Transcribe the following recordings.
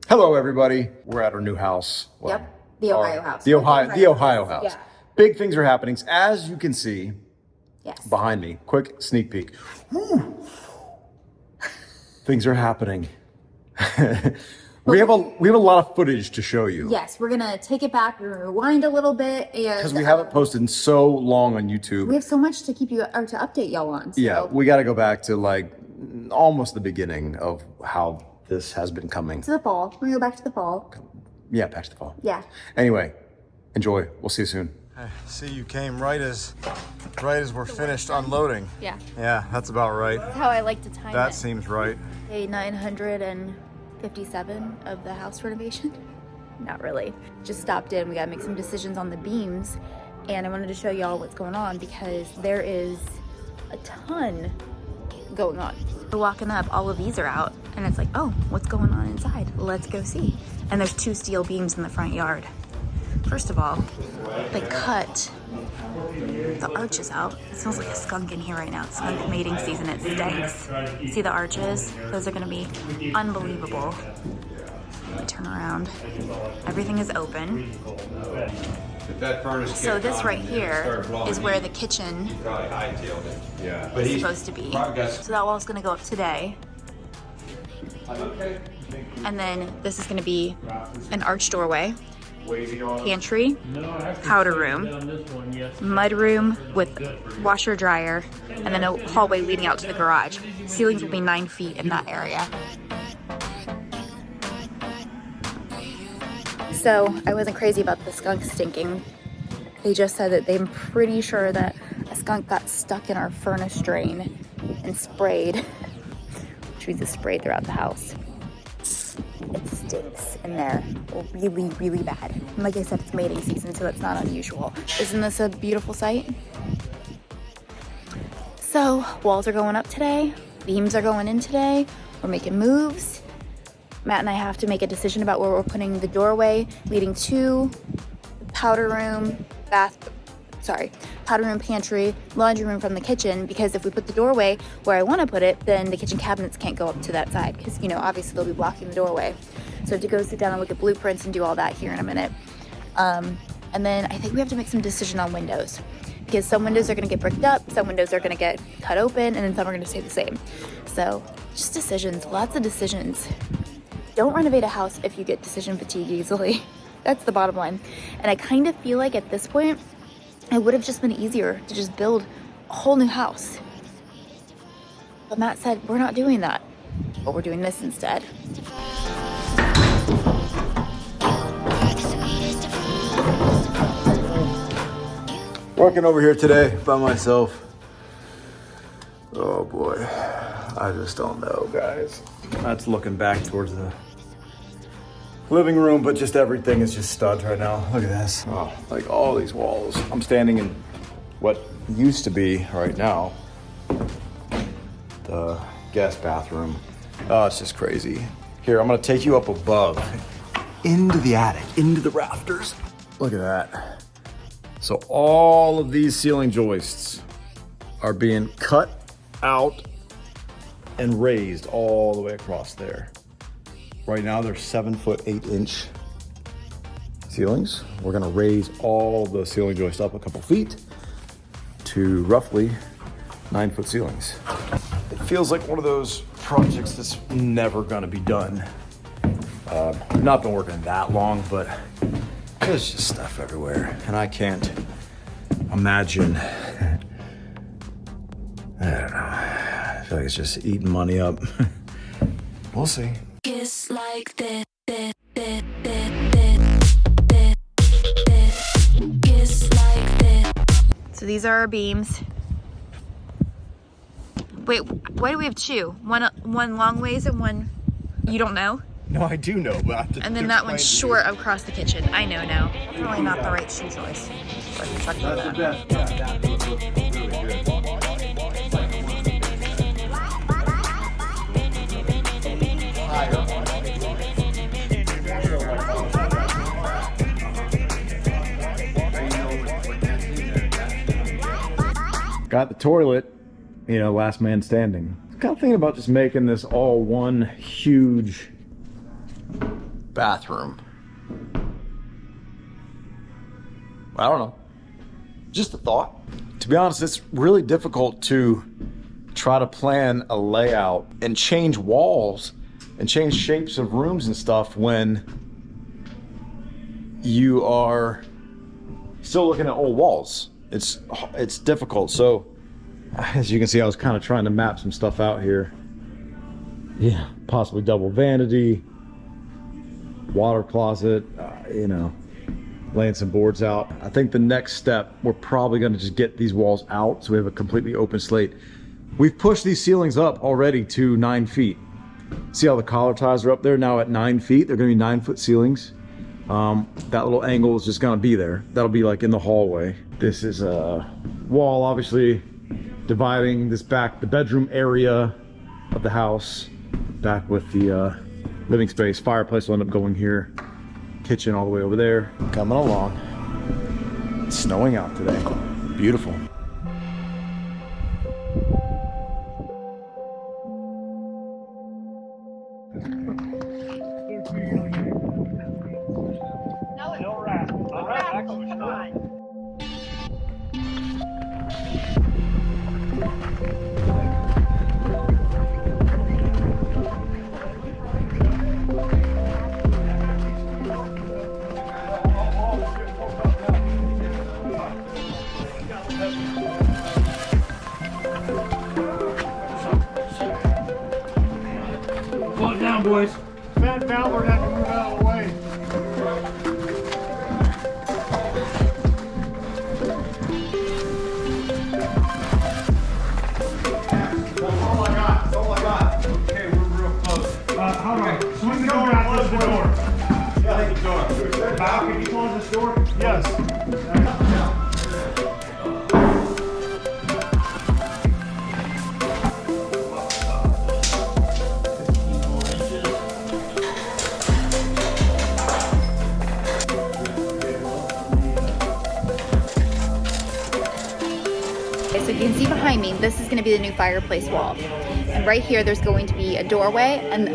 Hello, everybody. We're at our new house. Well, yep, the Ohio house. The Ohio house. Yeah. Big things are happening. As you can see, yes, behind me. Quick sneak peek. Woo. Things are happening. we have a lot of footage to show you. Yes, we're gonna take it back. We're gonna rewind a little bit, and because we haven't posted in so long on YouTube. We have so much to keep you or to update y'all on. So. Yeah, we got to go back to like almost the beginning of how this has been coming. To the fall. We're gonna go back to the fall. Yeah, back to the fall. Yeah. Anyway, enjoy. We'll see you soon. I see you came right as we're finished unloading. Yeah. Yeah, that's about right. That's how I like to time it. That seems right. Day 957 of the house renovation. Not really. Just stopped in. We gotta make some decisions on the beams, and I wanted to show y'all what's going on because there is a ton going on. We're walking up, all of these are out, and it's like, oh, what's going on inside? Let's go see. And there's 2 steel beams in the front yard. First of all, they cut the arches out. It smells like a skunk in here right now. It's skunk mating season, it stinks. See the arches? Those are gonna be unbelievable. Turn around. Everything is open. So this right here is where the kitchen is supposed to be. So that wall's gonna go up today. And then this is gonna be an arch doorway, pantry, powder room, mud room with washer dryer, and then a hallway leading out to the garage. Ceilings will be 9 feet in that area. So I wasn't crazy about the skunk stinking. They just said that they're pretty sure that a skunk got stuck in our furnace drain and sprayed, which means it sprayed throughout the house. It stinks in there really, really bad. And like I said, it's mating season, so it's not unusual. Isn't this a beautiful sight? So walls are going up today. Beams are going in today. We're making moves. Matt and I have to make a decision about where we're putting the doorway leading to the powder room, powder room, pantry, laundry room from the kitchen, because if we put the doorway where I want to put it, then the kitchen cabinets can't go up to that side because, you know, obviously they'll be blocking the doorway. So I have to go sit down and look at blueprints and do all that here in a minute. And then I think we have to make some decision on windows, because some windows are going to get bricked up, some windows are going to get cut open, and then some are going to stay the same. So just decisions, lots of decisions. Don't renovate a house if you get decision fatigue easily. That's the bottom line. And I kind of feel like at this point, it would have just been easier to just build a whole new house. But Matt said, we're not doing that, but we're doing this instead. Working over here today by myself. Oh boy, I just don't know, guys. That's looking back towards the living room, but just everything is just studs right now. Look at this. Oh, like all these walls. I'm standing in what used to be right now the guest bathroom. Oh, it's just crazy. Here, I'm gonna take you up above into the attic, into the rafters. Look at that. So all of these ceiling joists are being cut out and raised all the way across there. Right now, they're 7-foot 8-inch ceilings. We're gonna raise all the ceiling joists up a couple feet to roughly 9-foot ceilings. It feels like one of those projects that's never gonna be done. Not been working that long, but there's just stuff everywhere, and I can't imagine. I don't know. I feel like it's just eating money up. We'll see. Kiss like that, kiss like that. So these are our beams. Wait, why do we have 2? One long ways and one you don't know? No, I do know, but I have to. And then that one's short across the kitchen. I know now. Probably not the right shoe choice. That's the best. Yeah, that looks really good. Got the toilet, you know, last man standing. I'm kind of thinking about just making this all one huge bathroom. I don't know. Just a thought. To be honest, it's really difficult to try to plan a layout and change walls and change shapes of rooms and stuff when you are still looking at old walls. It's difficult. So as you can see, I was kind of trying to map some stuff out here. Yeah, possibly double vanity, water closet, you know, laying some boards out. I think the next step, we're probably going to just get these walls out so we have a completely open slate. We've pushed these ceilings up already to 9 feet. See how the collar ties are up there now at 9 feet? They're going to be 9-foot ceilings. That little angle is just going to be there. That'll be like in the hallway. This is a wall, obviously, dividing this back, the bedroom area of the house, back with the living space. Fireplace will end up going here. Kitchen all the way over there. Coming along. It's snowing out today. Beautiful. Slow down, boys. Matt Ballard had to move out of the way. That's all I got. That's all I got. Okay, we're real close. Hold on. Swing the door out this door. Yeah, I think it's going. Bow, can you close this door? Yes. Okay, so you can see behind me, this is going to be the new fireplace wall. And right here, there's going to be a doorway, and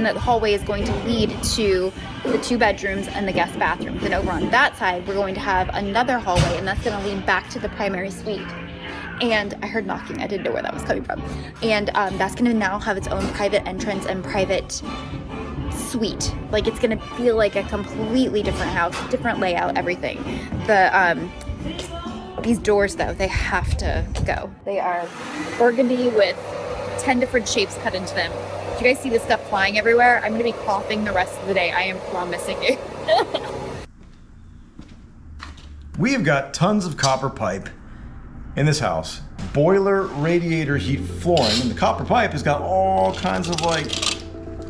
the hallway is going to lead to the 2 bedrooms and the guest bathrooms. And over on that side, we're going to have another hallway, and that's going to lead back to the primary suite. And I heard knocking. I didn't know where that was coming from. And that's going to now have its own private entrance and private suite. Like, it's going to feel like a completely different house, different layout, everything. These doors, though, they have to go. They are burgundy with 10 different shapes cut into them. Do you guys see this stuff flying everywhere? I'm going to be coughing the rest of the day. I am promising you. We have got tons of copper pipe in this house. Boiler, radiator, heat, flooring. And the copper pipe has got all kinds of like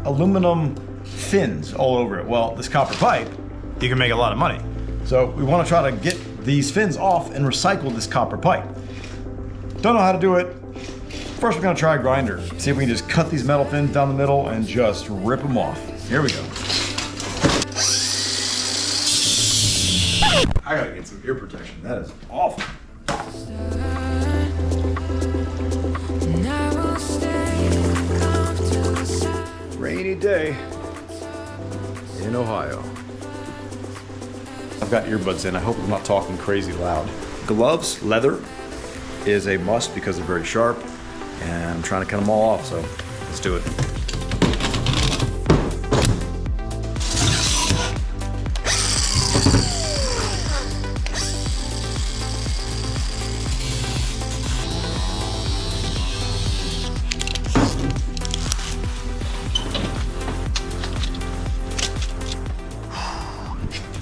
aluminum fins all over it. Well, this copper pipe, you can make a lot of money. So we want to try to get these fins off and recycle this copper pipe. Don't know how to do it. First, we're gonna try a grinder. See if we can just cut these metal fins down the middle and just rip them off. Here we go. I gotta get some ear protection. That is awful. Rainy day in Ohio. I've got earbuds in. I hope I'm not talking crazy loud. Gloves, leather, is a must because they're very sharp, and I'm trying to cut them all off, so let's do it.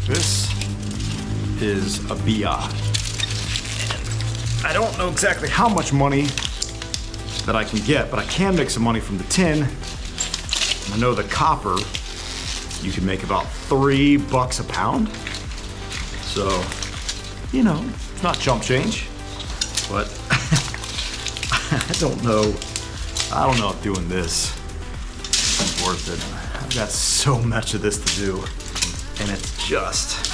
This is a BI. I don't know exactly how much money that I can get, but I can make some money from the tin. I know the copper, you can make about $3 a pound. So, you know, it's not chump change, but I don't know if doing this is worth it. I've got so much of this to do, and it's just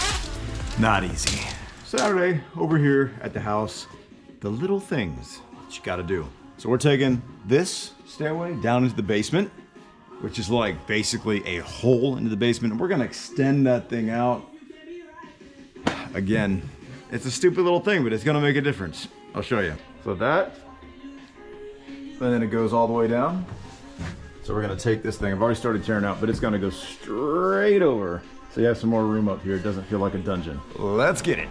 not easy. Saturday, over here at the house, the little things that you gotta do. So we're taking this stairway down into the basement. which is like basically a hole into the basement. And we're gonna extend that thing out. Again, it's a stupid little thing, but it's gonna make a difference. I'll show you. So that, and then it goes all the way down. So we're gonna take this thing, I've already started tearing out, but it's gonna go straight over. So you have some more room up here. It doesn't feel like a dungeon. Let's get it.